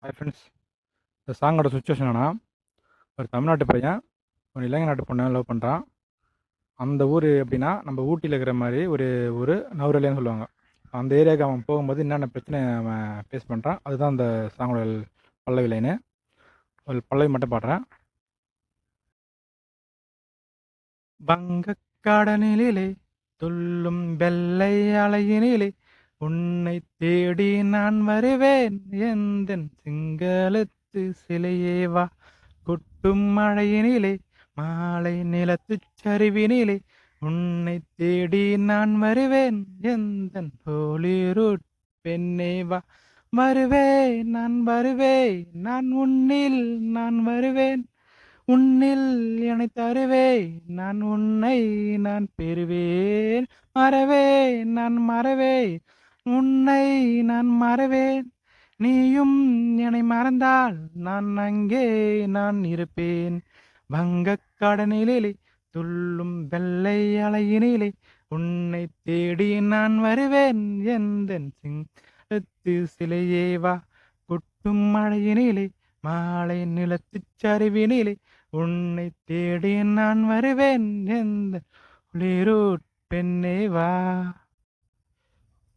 Hi friends. இந்த சாங்கோட situation என்னன்னா, ஒரு தமிழ்நாட்டு பையன் ஒரு இலங்கை நாட்டு பொண்ணை லவ் பண்ணுறான். அந்த ஊர் எப்படின்னா நம்ம ஊட்டியில் இருக்கிற மாதிரி ஒரு ஊர் நவரலியான்னு சொல்லுவாங்க. அந்த ஏரியாவுக்கு அவன் போகும்போது என்னென்ன பிரச்சனை அவன் ஃபேஸ் பண்ணுறான், அதுதான் அந்த சாங்கோட பல்லவி லைனு. ஒரு பல்லவி மட்டும் பாடுறேன். வங்கக்கடலிலே துள்ளும் வெள்ளை அலையினிலே உன்னை தேடி நான் வருவேன், எந்தன் சிங்களத்து சிலையே வா. கொட்டும் மழையினிலே மாலை நிலத்துச் சரிவினிலே உன்னை தேடி நான் வருவேன், எந்தன் ஹோலிரூட் பெண்ணே வா. வருவேன் நான் வருவேன், நான் உன்னில் நான் வருவேன், உன்னில் என்னை தருவேன், நான் உன்னை நான் பெறுவேன். மறவேன் நான் மறவேன், உன்னை நான் மறவேன், நீயும் என்னை மறந்தால் நான் அங்கே நான் இருப்பேன். வங்கக் கடலிலே துள்ளும் வெள்ளை அலையினிலே உன்னை தேடி நான் வருவேன், எந்தன் சிங்கத்து சிலையே வா. கொட்டும் மழையினிலே மாலை நிலத்துச் சரிவினிலே உன்னை தேடி நான் வருவேன், எந்த குளிரூட் பெண்ணே வா.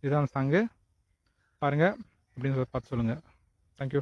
இதுதான் சாங்கு. பாருங்க அப்படின்னு பார்த்து சொல்லுங்கள். தேங்க்யூ.